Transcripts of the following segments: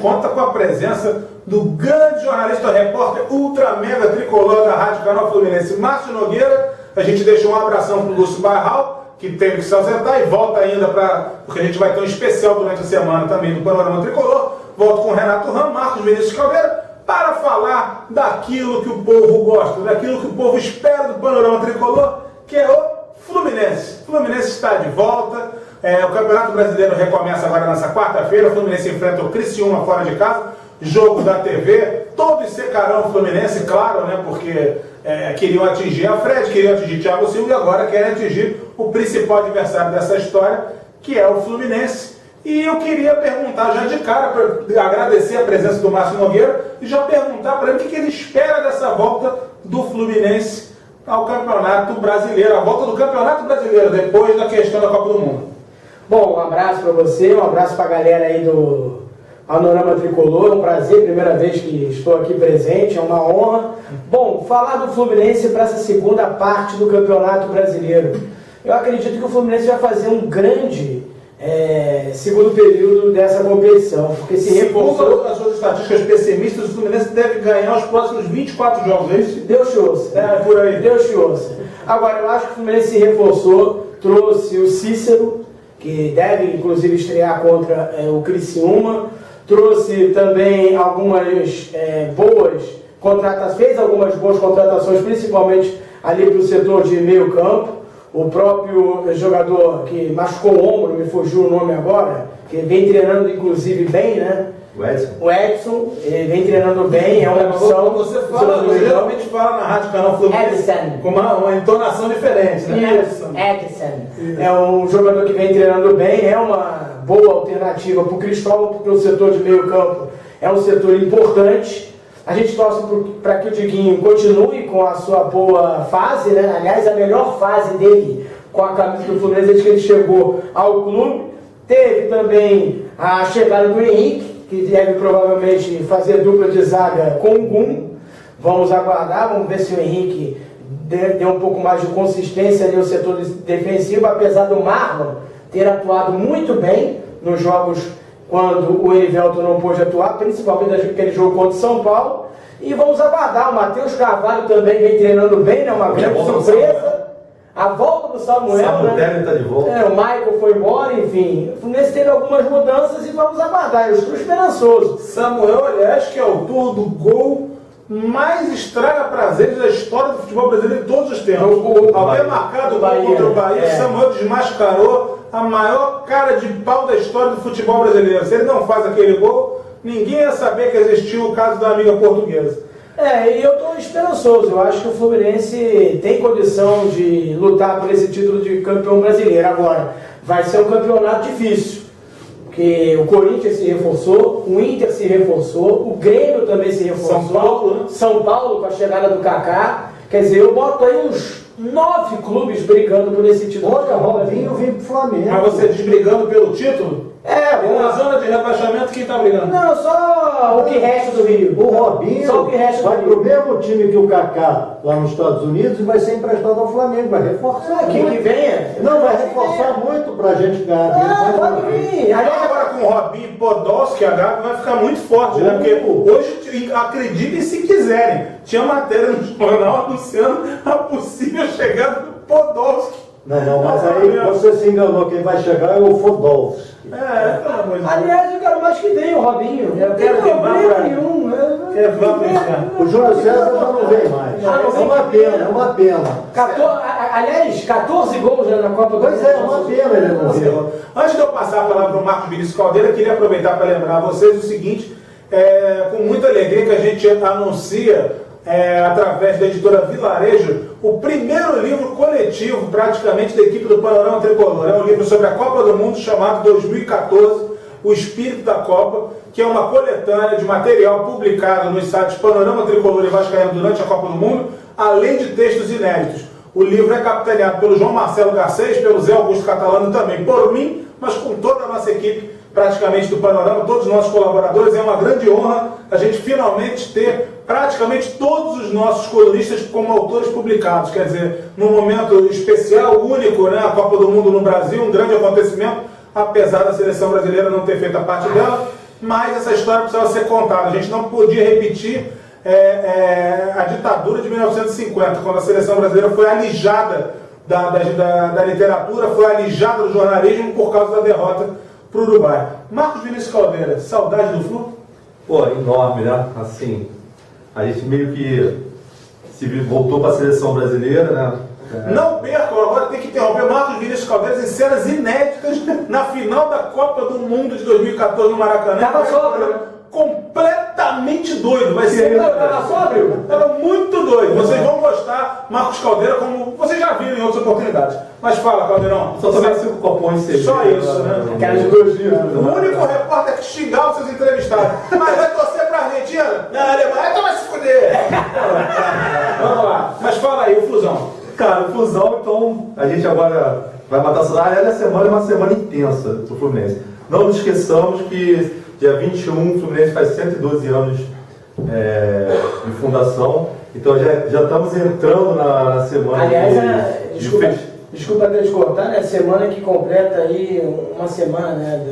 conta com a presença do grande jornalista, repórter ultra mega tricolor da Rádio Canal Fluminense, Márcio Nogueira. A gente deixa um abração para o Lúcio Barral, que teve que se ausentar e volta ainda porque a gente vai ter um especial durante a semana também do Panorama Tricolor. Volto com o Renato Ram, Marcos Vinícius Caldeira, para falar daquilo que o povo gosta, daquilo que o povo espera do Panorama Tricolor, que é o Fluminense. O Fluminense está de volta. O Campeonato Brasileiro recomeça agora nessa quarta-feira. O Fluminense enfrenta o Criciúma fora de casa, jogo da TV. Todos secarão o Fluminense, claro, né? Porque queriam atingir a Fred, queriam atingir Thiago Silva e agora querem atingir o principal adversário dessa história, que é o Fluminense. E eu queria perguntar já de cara, para agradecer a presença do Márcio Nogueira e já perguntar para ele o que ele espera dessa volta do Fluminense ao Campeonato Brasileiro, a volta do Campeonato Brasileiro, depois da questão da Copa do Mundo. Bom, um abraço para você, um abraço para a galera aí do Panorama Tricolor, é um prazer, primeira vez que estou aqui presente, é uma honra. Bom, falar do Fluminense para essa segunda parte do Campeonato Brasileiro. Eu acredito que o Fluminense vai fazer um grande segundo período dessa competição, porque se reforçou. Segundo as suas estatísticas pessimistas, o Fluminense deve ganhar os próximos 24 jogos, é isso? Deus te ouça. Por aí. Deus te ouça. Agora, eu acho que o Fluminense se reforçou, trouxe o Cícero, que deve inclusive estrear contra o Criciúma, trouxe também algumas boas contratações, fez algumas boas contratações, principalmente ali para o setor de meio campo. O próprio jogador que machucou o ombro, me fugiu o nome agora, que vem treinando inclusive bem, né? O Edson, ele vem treinando bem, é uma opção. Você geralmente fala na Rádio Canal Fluminense com uma entonação diferente, né? Edson. É um jogador que vem treinando bem, é uma boa alternativa para o Cristóvão, porque o setor de meio campo é um setor importante. A gente torce para que o Diguinho continue com a sua boa fase, né? Aliás, a melhor fase dele com a camisa do Fluminense desde que ele chegou ao clube. Teve também a chegada do Henrique, que deve provavelmente fazer dupla de zaga com o Gum. Vamos aguardar, vamos ver se o Henrique dê um pouco mais de consistência ali no setor defensivo, apesar do Marlon ter atuado muito bem nos jogos quando o Erivelton não pôde atuar, principalmente aquele jogo contra o São Paulo. E vamos aguardar, o Matheus Carvalho também vem treinando bem, né? Uma grande surpresa. A volta do Samuel, né? Tá de volta. O Michael foi embora, enfim. O Fluminense teve algumas mudanças e vamos aguardar. Eu estou esperançoso. Samuel, aliás, que é autor do gol mais estraga prazeres da história do futebol brasileiro de todos os tempos. Ao ter marcado o gol contra o Bahia, Samuel desmascarou a maior cara de pau da história do futebol brasileiro. Se ele não faz aquele gol, ninguém ia saber que existiu o caso da amiga portuguesa. E eu estou esperançoso. Eu acho que o Fluminense tem condição de lutar por esse título de campeão brasileiro. Agora, vai ser um campeonato difícil, porque o Corinthians se reforçou, o Inter se reforçou, o Grêmio também se reforçou, São Paulo com a chegada do Kaká. Quer dizer, eu boto aí uns 9 clubes brigando por esse título. Olha, Robinho vem pro Flamengo. Mas você diz brigando pelo título? Na zona de rebaixamento, quem tá brigando? Não, só o que resta do Rio. O Robinho só o que resta vai do pro mesmo time que o Kaká lá nos Estados Unidos e vai ser emprestado ao Flamengo, vai reforçar. Que venha. Não, vai reforçar muito pra gente ganhar dinheiro. Pode vir. Agora com o Robinho e Podolski, a Gabi vai ficar muito forte, né? Porque hoje, acreditem se quiserem, tinha matéria no jornal anunciando a possível chegada do Podolski. Não, mas aí você se enganou, quem vai chegar é o Fodolski. Aliás, eu quero mais que venha o Robinho. Eu quero problema nenhum. O Júlio César já não vem mais. É uma pena. Aliás, 14 gols já na Copa do Mundo. Pois é uma pena ele não ver. Antes de eu passar a palavra para o Marcos Vinícius Caldeira, eu queria aproveitar para lembrar a vocês o seguinte, com muita alegria que a gente anuncia através da editora Vilarejo, o primeiro livro coletivo praticamente da equipe do Panorama Tricolor. É um livro sobre a Copa do Mundo chamado 2014, O Espírito da Copa, que é uma coletânea de material publicado nos sites Panorama Tricolor e Vascaíno durante a Copa do Mundo, além de textos inéditos. O livro é capitaneado pelo João Marcelo Garcês, pelo Zé Augusto Catalano também, por mim, mas com toda a nossa equipe praticamente do Panorama, todos os nossos colaboradores. É uma grande honra a gente finalmente ter praticamente todos os nossos colunistas como autores publicados. Quer dizer, num momento especial, único, né? A Copa do Mundo no Brasil, um grande acontecimento, apesar da seleção brasileira não ter feito a parte dela, mas essa história precisava ser contada. A gente não podia repetir a ditadura de 1950, quando a seleção brasileira foi alijada da literatura, foi alijada do jornalismo por causa da derrota para o Uruguai. Marcos Vinícius Caldeira, saudade do Flu? Pô, enorme, né? Assim, a gente meio que voltou para a seleção brasileira, né? Não percam, agora tem que interromper Marcos Vinícius Caldeira em cenas inéditas na final da Copa do Mundo de 2014 no Maracanã. Tava sóbrio. Completamente doido. Vai ser. Tava sóbrio? Tava muito doido. Vocês vão gostar, Marcos Caldeira, como vocês já viram em outras oportunidades. Mas fala, Caldeirão. Só tomei 5 copões de cerveja. Só isso, né? Aquela de 2 dias. O único repórter que xingar os seus entrevistados. Mas vai torcer pra Argentina? Não, Alemanha, então vai se fuder. Vamos lá. Mas fala aí, o Flusão. Cara, o Flusão, então, a gente agora vai matar a saudade. Essa semana é uma semana intensa do Fluminense. Não nos esqueçamos que dia 21 o Fluminense faz 112 anos de fundação. Então já estamos entrando na semana. Aliás, desculpa até te cortar, né? Semana que completa aí uma semana, né?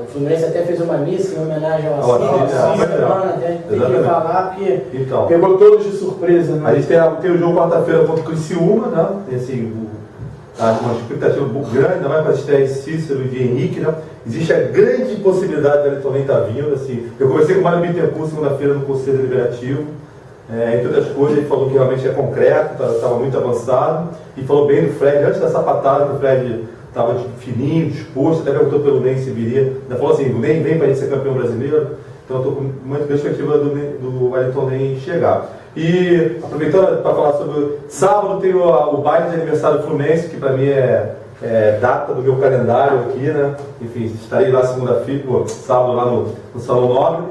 O Fluminense até fez uma missa em homenagem ao Assis, tem que falar porque então, pegou todos de surpresa, né? A gente tem o jogo quarta-feira contra o Criciúma, né? Tem assim, uma expectativa grande, ainda mais para a estreia de Cícero e de Henrique, né? Existe a grande possibilidade de Wellington nem estar vindo, assim. Eu conversei com o Mário Bittencourt segunda-feira no Conselho Deliberativo, entre outras coisas, ele falou que realmente é concreto, estava muito avançado, e falou bem do Fred, antes da sapatada, que o Fred estava fininho, disposto, até perguntou pelo Ney se viria. Ainda falou assim, o Ney vem para a gente ser campeão brasileiro, então eu estou com muita perspectiva do Wellington Ney chegar. E aproveitando para falar sobre sábado, tem o baile de aniversário do Fluminense, que para mim é data do meu calendário aqui, né? Enfim, estarei lá segunda-feira, sábado lá no Salão Nobre.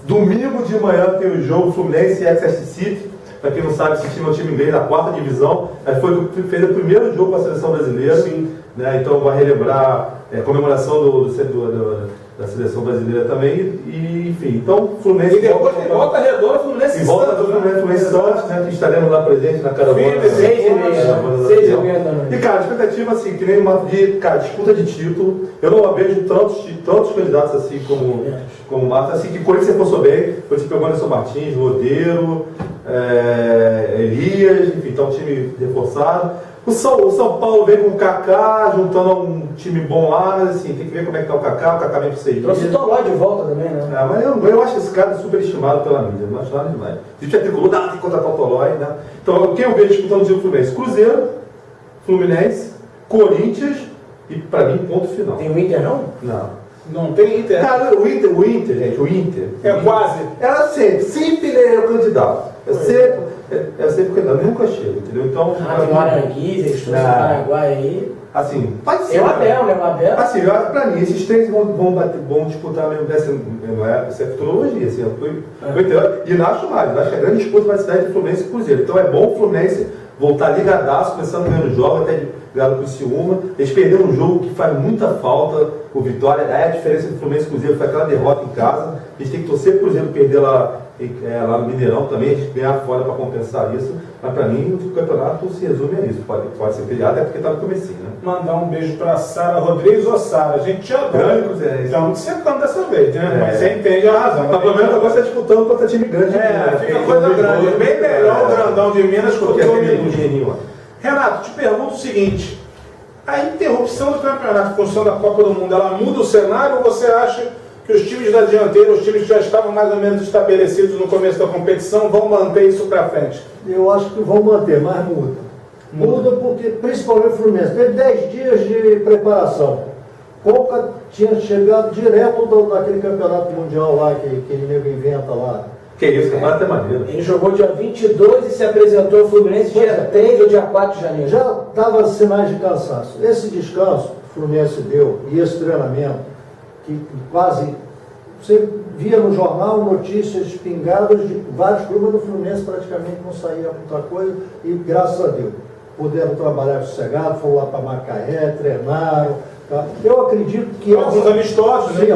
Domingo de manhã tem o jogo Fluminense e Exeter City. Para quem não sabe, esse time é um time inglês da 4ª divisão. Fez o primeiro jogo com a seleção brasileira. Sim. Né? Então vai relembrar a comemoração da seleção brasileira também. E, enfim, então Fluminense. E depois tem Volta Redonda, Fluminense e volta do Fluminense Santos, né? Que estaremos lá presentes na caravana. 6h30 da noite. E cara, a expectativa assim, que nem uma disputa de título. Eu não vejo tantos candidatos assim como o Marcos, assim, que quando você passou bem, quando você pegou Anderson Martins, Rodeiro, Elias, enfim, então um time reforçado. O São Paulo veio com o Kaká, juntando um time bom lá, mas assim, tem que ver como é que tá o Kaká vem com 6 dias. Trouxe o Toló de volta também, né? Mas eu acho esse cara superestimado pela mídia, não acho nada demais. Se tiver tricolor, tem que contratar o Toló, né? Então, quem eu vejo disputando o time Fluminense? Cruzeiro, Fluminense, Corinthians e, pra mim, ponto final. Tem o Inter, não? Não tem Inter. Cara, o Inter, gente, o Inter. Quase. Ela sempre ele é o candidato. É sempre candidato, nunca chega, entendeu? Então. Tem o Aranguiz, eles trouxeram o Paraguai aí. Assim, pode ser. É o Abel, né? O Abel. Assim, pra mim, esses três vão disputar mesmo essa futurologia, assim, e não acho mais, eu acho que a grande disputa vai ser entre Fluminense e Cruzeiro. Então é bom o Fluminense voltar ligadaço, começando ganhando jogo, até ganhando com o Criciúma. Eles perderam um jogo que faz muita falta, o Vitória, a diferença do Fluminense e Cruzeiro foi aquela derrota em casa. A gente tem que torcer pro Cruzeiro perder lá no Mineirão também, a gente ganhar fora para compensar isso. Mas para mim o campeonato se resume a isso. Pode ser peleado, até porque está no comecinho, né? Mandar um beijo para Sara Rodrigues. Ô Sara, a gente te adora. Estamos secando dessa vez, né? Mas você entende a razão. Mas pelo menos agora você está disputando contra time grande. Fica coisa grande. Bem melhor o grandão de Minas que o dinheirinho lá. Renato, te pergunto o seguinte: a interrupção do campeonato em função da Copa do Mundo, ela muda o cenário ou você acha que os times da dianteira, os times que já estavam mais ou menos estabelecidos no começo da competição, vão manter isso para frente? Eu acho que vão manter, mas muda. Muda porque, principalmente o Fluminense, teve 10 dias de preparação. Coca tinha chegado direto daquele campeonato mundial lá, que ele nego inventa lá. Que isso, campeonato é maneiro. Ele jogou dia 22 e se apresentou ao Fluminense dia 3 ou dia 4 de janeiro. Já dava sinais de cansaço. Esse descanso que o Fluminense deu e esse treinamento, que quase você via no jornal notícias pingadas de vários clubes do Fluminense, praticamente não saía muita coisa e graças a Deus puderam trabalhar sossegado, foram lá para Macaé, treinaram. Tá? Eu acredito que alguns amistosos, né?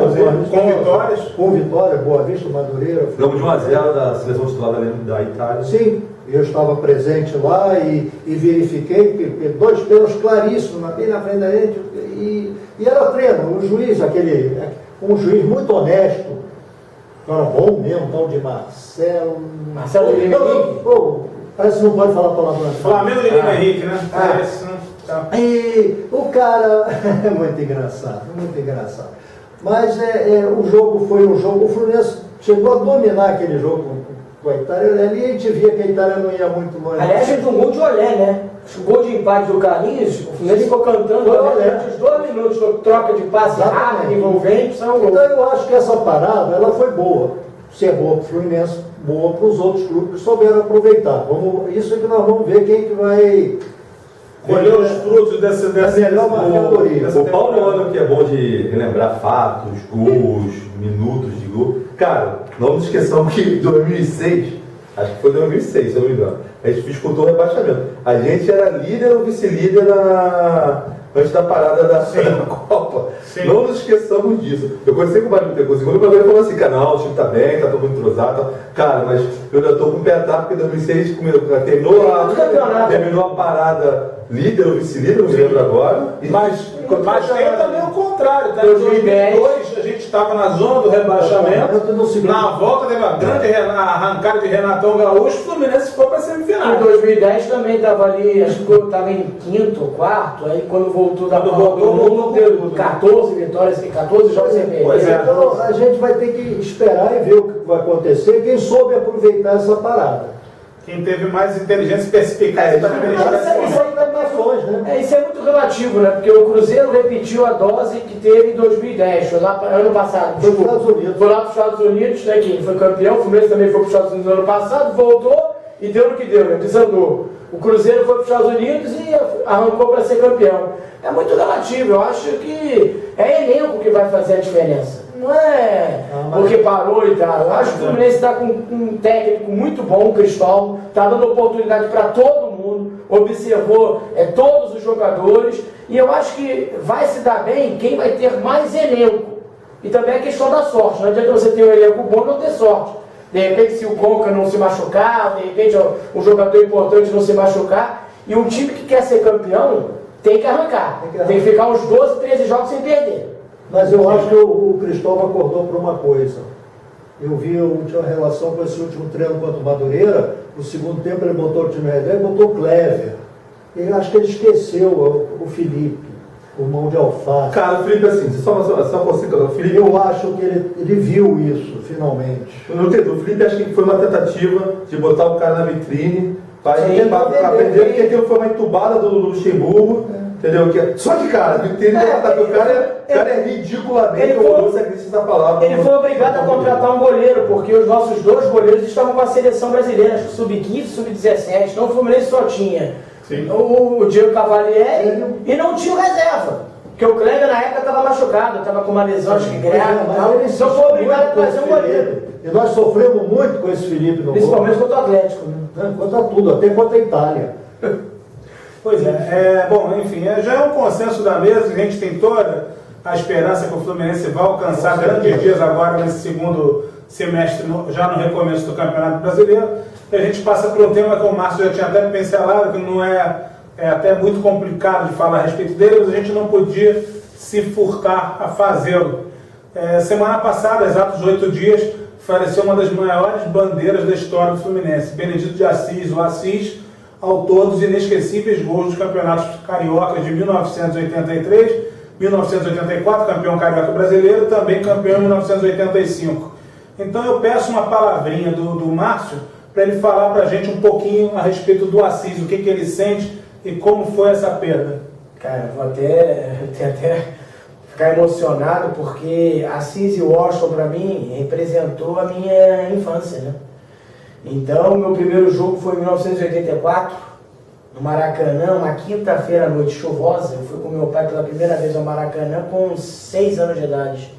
Com Vitória, Boa Vista, Madureira. Jogo de 1-0 da seleção titular da Itália. Sim, eu estava presente lá e verifiquei que 2 pênaltis claríssimos, bem na frente da gente, e era treino, o juiz, um juiz muito honesto, cara bom mesmo, tal de Marcelo. Marcelo de Lima Henrique? Parece que não pode falar palavrão. Flamengo de Lima Henrique, né? Parece, né? E o cara é muito engraçado, muito engraçado. Mas o jogo foi um jogo, o Fluminense chegou a dominar aquele jogo com a Itália, ali a gente via que a Itália não ia muito longe. Aliás, fez um gol de Olé, né? O gol de empate do Carlinhos, o Fluminense ficou cantando Olé durante os 2 minutos, troca de passe rápido, envolvente, são gol. Então eu acho que essa parada, ela foi boa. Se é boa para o Fluminense, boa para os outros clubes que souberam aproveitar. Isso é que nós vamos ver quem que vai colher os frutos dessa melhor marcadoria. O Paulo Ano, que é bom de relembrar fatos, gols, minutos de gol. Cara, não nos esqueçamos que em 2006, acho que foi 2006, se eu não me engano, a gente disputou o rebaixamento. A gente era líder ou vice-líder antes da parada da Copa. Sim. Não nos esqueçamos disso. Eu conversei com o Mário Bittencourt, segundo o meu falou assim, cara, não, o time tá bem, tá todo mundo entrosado. Tá. Cara, mas eu já tô com o pé atrás, porque em 2006 terminou a parada líder ou vice-líder, não me lembro agora. Mas tem também o contrário, tá? Em 2002 a gente estava na zona do rebaixamento, na volta teve a grande arrancada de Renatão Gaúcho, o Fluminense foi para a semifinal. Em 2010 também estava ali, acho que estava em quinto ou quarto, aí quando voltou da Copa do Mundo, deu 14 vitórias, 14 jogos sem perder. Então a gente vai ter que esperar e ver o que vai acontecer, quem soube aproveitar essa parada. Quem teve mais inteligência e perspicácia para isso é muito relativo, né? Porque o Cruzeiro repetiu a dose que teve em 2010, foi lá ano passado. Foi lá para os Estados Unidos, né? Quem foi campeão, o Fluminense também foi para os Estados Unidos no ano passado, voltou e deu no que deu, né? Desandou. O Cruzeiro foi para os Estados Unidos e arrancou para ser campeão. É muito relativo, eu acho que é elenco que vai fazer a diferença. Não é porque parou e tal. Eu acho que o Fluminense está com um técnico muito bom, o Cristóvão, está dando oportunidade para todo mundo, observou todos os jogadores, e eu acho que vai se dar bem quem vai ter mais elenco. E também a questão da sorte. Não adianta você ter um elenco bom e não ter sorte. De repente, se o Conca não se machucar, de repente um jogador importante não se machucar, e um time que quer ser campeão tem que arrancar. Tem que ficar uns 12, 13 jogos sem perder. Mas eu acho que o Cristóvão acordou para uma coisa. Eu vi a última relação com esse último treino contra o Madureira. No segundo tempo ele botou o time reserva e botou o Clever. E acho que ele esqueceu o Felipe, o mão de alface. Cara, o Felipe, assim, só você, o Felipe. Eu acho que ele viu isso, finalmente. Eu não entendo. O Felipe acho que foi uma tentativa de botar o cara na vitrine para perder, porque aquilo foi uma entubada do Luxemburgo. Entendeu? Só de cara, o cara é ridiculamente horroroso, essa palavra. Ele foi obrigado a contratar um goleiro, porque os nossos 2 goleiros estavam com a seleção brasileira, acho que sub-15, sub-17, então o Fluminense só tinha o Diego Cavalieri e não tinha o reserva. Porque o Kleber na época estava machucado, estava com uma lesão, acho que grave, então foi obrigado a trazer um goleiro. E nós sofremos muito com esse Felipe no principalmente contra o Atlético, né? Contra tudo, até contra a Itália. Pois bom, enfim, já é um consenso da mesa, a gente tem toda a esperança que o Fluminense vai alcançar grandes dias agora nesse segundo semestre, já no recomeço do Campeonato Brasileiro. E a gente passa por um tema que o Márcio já tinha até pincelado, que não é até muito complicado de falar a respeito dele, mas a gente não podia se furtar a fazê-lo. Semana passada, exatos 8 dias, faleceu uma das maiores bandeiras da história do Fluminense, Benedito de Assis, o Assis, autor dos inesquecíveis gols dos campeonatos cariocas de 1983, 1984, campeão carioca brasileiro, também campeão em 1985. Então eu peço uma palavrinha do Márcio para ele falar para a gente um pouquinho a respeito do Assis, o que ele sente e como foi essa perda. Cara, vou até ficar emocionado, porque Assis e Washington para mim representou a minha infância, né? Então, meu primeiro jogo foi em 1984, no Maracanã, uma quinta-feira à noite chuvosa. Eu fui com meu pai pela primeira vez ao Maracanã com 6 anos de idade.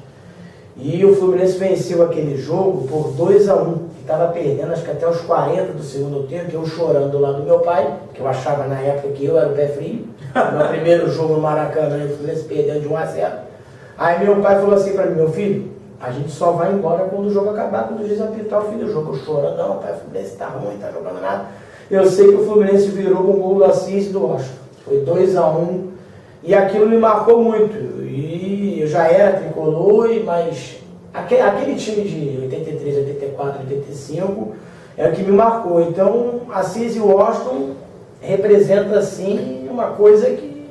E o Fluminense venceu aquele jogo por 2-1. Estava perdendo, acho que até os 40 do segundo tempo, eu chorando do lado do meu pai, que eu achava na época que eu era o pé frio. Meu primeiro jogo no Maracanã, o Fluminense perdendo de 1-0. Aí meu pai falou assim para mim, meu filho, a gente só vai embora quando o jogo acabar, quando o juiz apitar o fim do jogo. Eu chorando, não, pai, o Fluminense tá ruim, tá jogando nada. Eu sei que o Fluminense virou com o gol do Assis e do Washington. Foi 2-1. E aquilo me marcou muito. E eu já era tricolor, mas aquele time de 83, 84, 85 é o que me marcou. Então, Assis e Washington representa assim uma coisa que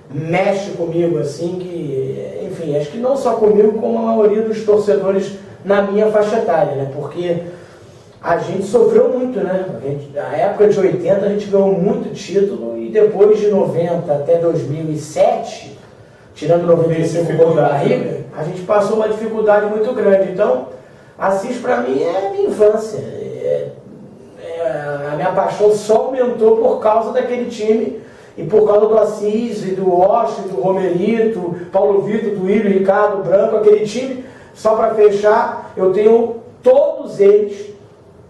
mexe comigo, assim, que, enfim, acho que não só comigo, como a maioria dos torcedores na minha faixa etária, né? Porque a gente sofreu muito, né? Na época de 80 a gente ganhou muito título e depois de 90 até 2007, tirando 95 gol da barriga, a gente passou uma dificuldade muito grande. Então, Assis para mim é minha infância. A minha paixão só aumentou por causa daquele time e por causa do Assis e do Washington, do Romerito, Paulo Vitor, do Willian, Ricardo Branco, aquele time. Só para fechar, eu tenho todos eles,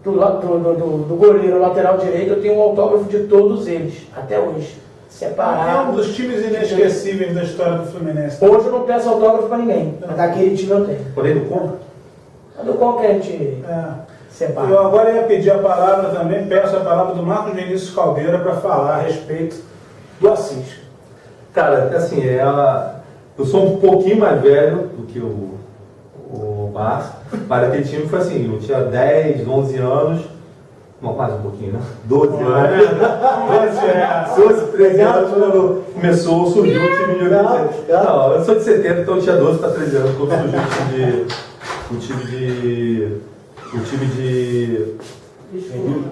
do goleiro, lateral direito, eu tenho um autógrafo de todos eles, até hoje. Separado. É um dos times inesquecíveis da história do Fluminense. Hoje eu não peço autógrafo para ninguém, mas daquele time eu tenho. Porém, do Conca? Do Conca a gente separa. Eu agora ia pedir a palavra também, peço a palavra do Marcos Vinícius Caldeira para falar a respeito do Assis. Cara, assim, eu sou um pouquinho mais velho do que o Márcio, mas aquele time foi assim, eu tinha 10, 11 anos, não, mais um pouquinho, né? 12 anos. 12, 13 anos quando surgiu o time de 80. Não, eu sou de 70, então eu tinha 12 para 13 anos quando surgiu o time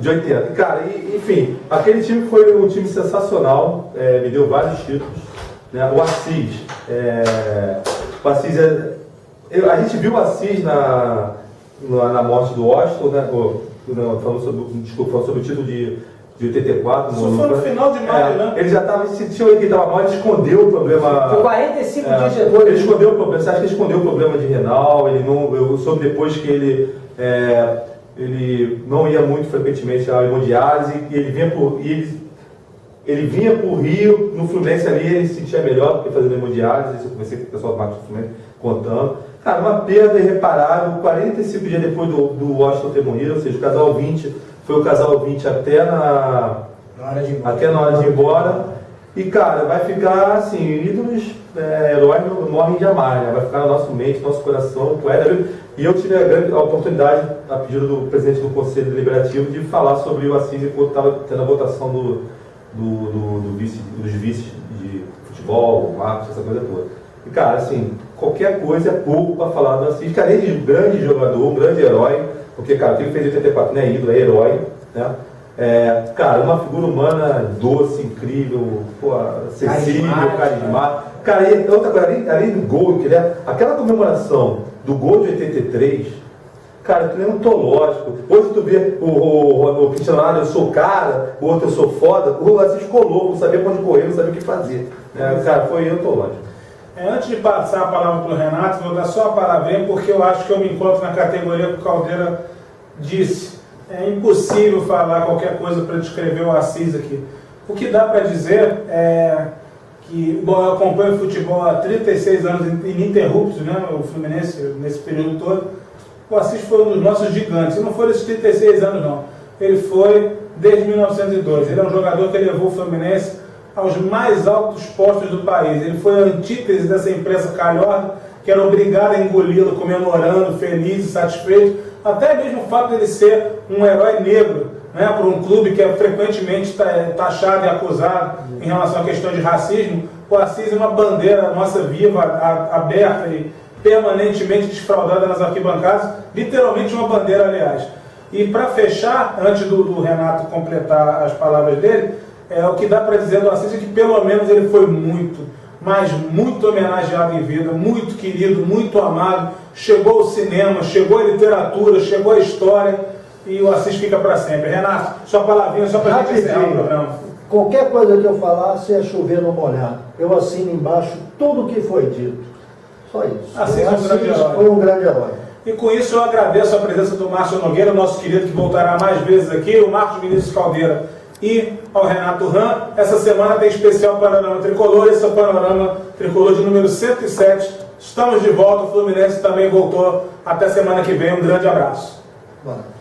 de 80. Cara, enfim, aquele time foi um time sensacional, me deu vários títulos, né? O Assis, a gente viu o Assis na morte do Washington, né? Falando sobre o título de 84. Isso foi no final de maio, né? Ele já estava, sentiu que estava mal, ele escondeu o problema. Foi 45 dias depois. Ele escondeu o problema. Você acha que ele escondeu o problema de renal? Eu soube depois que ele não ia muito frequentemente à hemodiálise, e ele vinha para o Rio, no Fluminense ali, ele se sentia melhor do que fazendo hemodiálise. Eu conversei com o pessoal do Marcos do Fluminense contando. Cara, uma perda irreparável, 45 dias depois do Washington ter morrido, ou seja, o casal 20 foi o casal 20 até na hora de ir embora. E, cara, vai ficar assim, ídolos, heróis morrem de amar, né? Vai ficar na nossa mente, no nosso coração, poeta. E eu tive a oportunidade, a pedido do presidente do Conselho Deliberativo, de falar sobre o Assis enquanto estava tendo a votação dos vices de futebol, Marcos, essa coisa toda. E, cara, assim, qualquer coisa é pouco para falar do Assis, que além de um grande jogador, um grande herói, porque, cara, o que ele fez em 84 não é ídolo, é herói, né? Cara, uma figura humana doce, incrível, acessível, carismática. Cara, e outra coisa, além do gol, aquela comemoração do gol de 83, cara, aquilo é ontológico. Hoje tu vê o Cristiano Ronaldo, eu sou cara, o outro eu sou foda, o Assis colou, não sabia pra onde correr, não sabia o que fazer. Cara, foi ontológico. Antes de passar a palavra para o Renato, vou dar só a palavrinha, porque eu acho que eu me encontro na categoria que o Caldeira disse. É impossível falar qualquer coisa para descrever o Assis aqui. O que dá para dizer é que, bom, eu acompanho o futebol há 36 anos ininterruptos, né, o Fluminense, nesse período todo. O Assis foi um dos nossos gigantes, e não foi esses 36 anos não. Ele foi desde 1902. Ele é um jogador que levou o Fluminense aos mais altos postos do país. Ele foi a antítese dessa imprensa calhorda, que era obrigada a engoli-lo, comemorando, feliz e satisfeito, até mesmo o fato de ele ser um herói negro, né, para um clube que é frequentemente taxado e acusado em relação à questão de racismo. O Assis é uma bandeira nossa viva, aberta e permanentemente desfraudada nas arquibancadas, literalmente uma bandeira, aliás. E para fechar, antes do Renato completar as palavras dele, o que dá para dizer do Assis é que pelo menos ele foi muito, mas muito homenageado em vida, muito querido, muito amado, chegou ao cinema, chegou à literatura, chegou à história, e o Assis fica para sempre. Renato, sua palavrinha só para a gente encerrar o programa. Qualquer coisa que eu falasse é chover no molhado. Eu assino embaixo tudo o que foi dito. Só isso. Assis foi um grande herói. E com isso eu agradeço a presença do Márcio Nogueira, nosso querido, que voltará mais vezes aqui, o Marcos Vinícius Caldeira e ao Renato Ram. Essa semana tem especial Panorama Tricolor, esse é o Panorama Tricolor de número 107. Estamos de volta, o Fluminense também voltou. Até semana que vem, um grande abraço. Bom.